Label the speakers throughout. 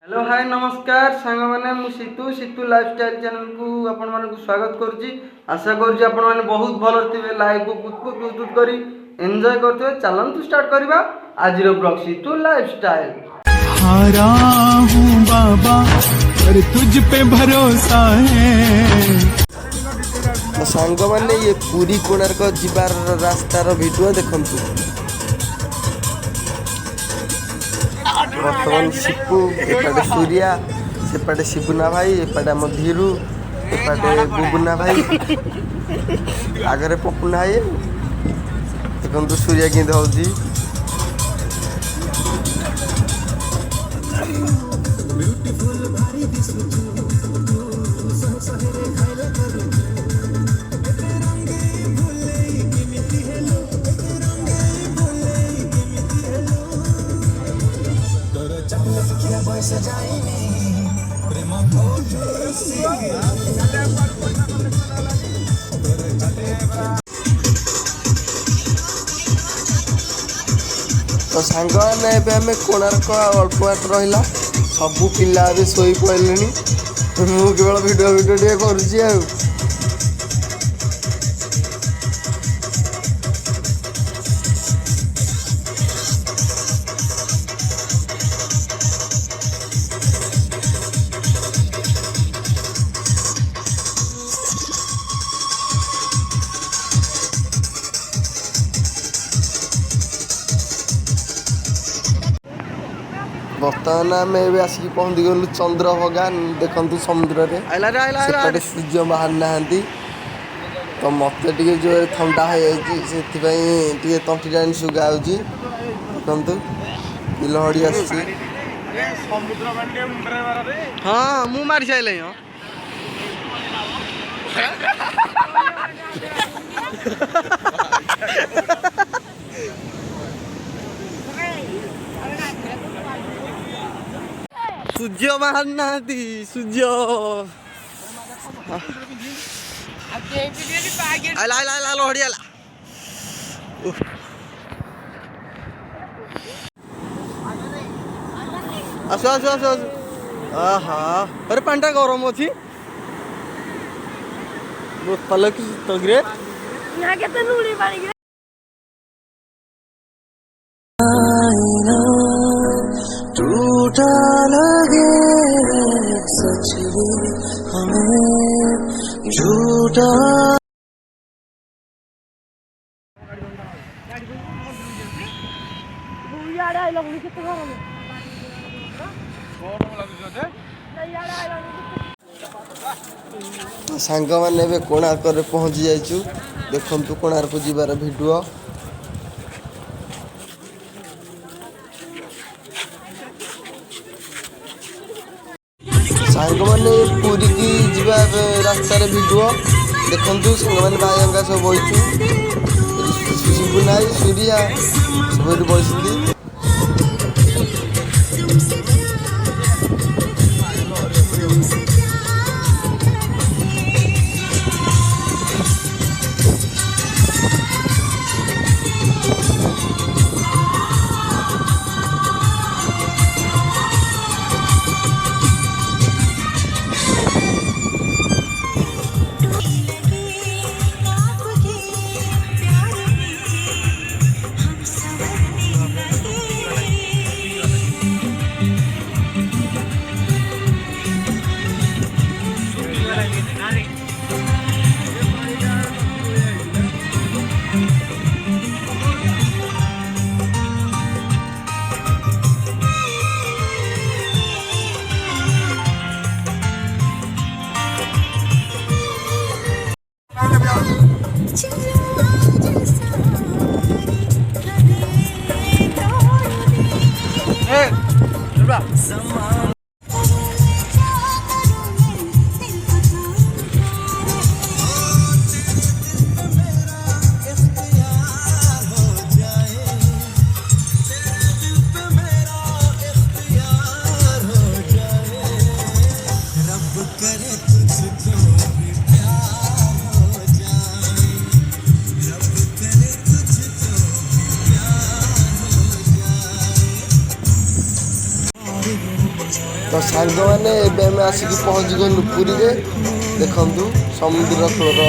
Speaker 1: Hello hi नमस्कार सांग मैंने मुझे सीतू लाइफस्टाइल चैनल को आपण मानक स्वागत करुच्ची। आशा करुच्ची आपण मैंने बहुत भल थे लाइव को कुछ करी एंजॉय करते। चलतु स्टार्ट करवा आज ब्लॉग सीतू लाइफस्टाइल।
Speaker 2: हारा हूँ बाबा पर तुझ पे भरोसा है।
Speaker 3: सांग मैंने ये पूरी कोणार्क जीवार रास्तार वीडियो देखंतु। बर्तमान शिपू एपटे सूर्या सेपटे शिबुना भाई एपटे आम धीरू एपटे बुबुना भाई आगे पपुना भाई देखो सूर्या कि हूँ। तो सांग मैंने आम कोणार्क अल्प बात रहा सबू पिला भी शोई पड़े मुझे केवल भिडियो टे कर। बर्तमान आम आसिक पहुँची गलु चंद्रभगा देखु समुद्र में सूर्य बाहर ना तो मत जो थंडा हो से तंटी टाणी सुगा देखु लहड़ी आस।
Speaker 1: हाँ मु मारी सारे सूर्य बाहर ना सूर्य आला आला आला लहड़ी आला। आस आस आस आहा अरे पांटा गरम अच्छी बोतल कि तगरे
Speaker 3: टूटा लगे सच हमें झूठा। सांग मैंने कोणार्क पहुँची जाइचु देखु कोणार्क जीवार वीडियो। सांग मैंने पूरी की जीवा रास्तार वीडियो देखु सांग मैंने भाई सब बही शिबुना सूर्या सब बही। ତ ସାଙ୍ଗମାନେ ଏବେ ଆମେ ଆସିକି ପହଞ୍ଚି ଗଲୁ ପୁରୀରେ। ଦେଖନ୍ତୁ ସମୁଦ୍ର କୂଳର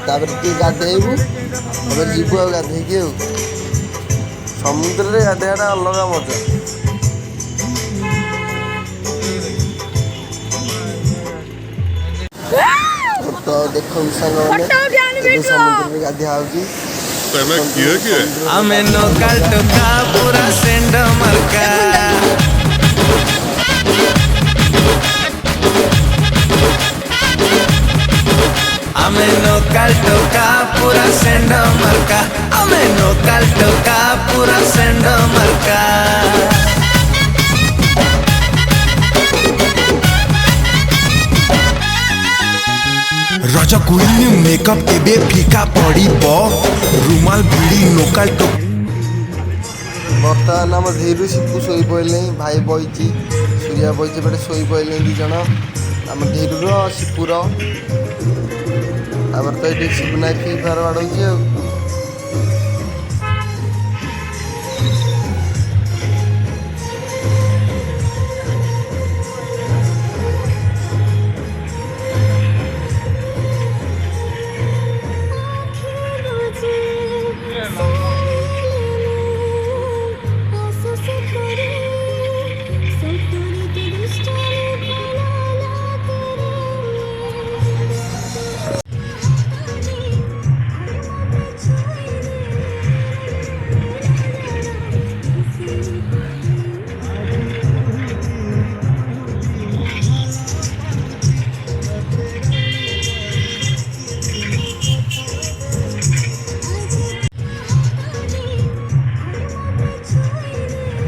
Speaker 3: ତାପରେ ଟିକେ ଗାଧେଇବୁ, ତାପରେ ଯିବୁ ଆଉ ଗାଧେଇକି ଆଉ। ସମୁଦ୍ରରେ ଗାଧେଇବାଟା ଅଲଗା ମଜା। ତ ଦେଖନ୍ତୁ ସାଙ୍ଗମାନେ ଏବେ ସମୁଦ୍ରରେ ଗାଧେଇବା ହଉଛି।
Speaker 2: ଆମେ ନୋକାଲ ଟୋକା ପୁରା ସେଣ୍ଡ ମାର୍କା ଆମେ ନୋକାଲ ଟୋକା ପୁରା ସେଣ୍ଡ ମାର୍କା ଆମେ ନୋକାଲ ଟୋକା ପୁରା ସେଣ୍ଡ ମାର୍କା रज कुइनी मेकअप एबे फीका पड़िब रुमाल भिड़ी लोकाल टो
Speaker 3: ବର୍ତ୍ତମାନ ଆମ ଧୀରୁ ଶିପୁ ଶୋଇ ପଡ଼ିଲେ। ଭାଇ ବଇଛି, ସୂର୍ୟା ବଇଛି, ଏପଟେ ଶୋଇ ପଡ଼ିଲେ 2 ଜଣ। ଆମ ଧୀରୁର ଶିପୁର। ତାପରେ ତ ଏଠି ଶିବୁ ନାଇଁ ଫ୍ରି ଫାୟାର ବାଡ଼ଉଛି ଆଉ।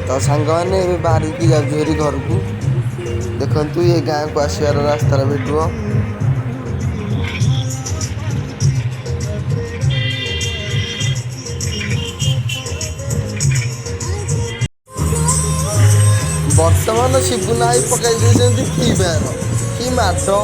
Speaker 3: ତ ସାଙ୍ଗମାନେ ଏବେ ବାହାରିକି ଯାଉଛୁ ହେରି ଘରକୁ। ଦେଖନ୍ତୁ ଏ ଗାଁକୁ ଆସିବାର ରାସ୍ତାରେ ଭେଟିବ। ବର୍ତ୍ତମାନ ଶିବୁ ନାଇଁ ପକାଇ ଦେଇଛନ୍ତି ଫ୍ରି ଫାୟାର। କି ମାଡ଼!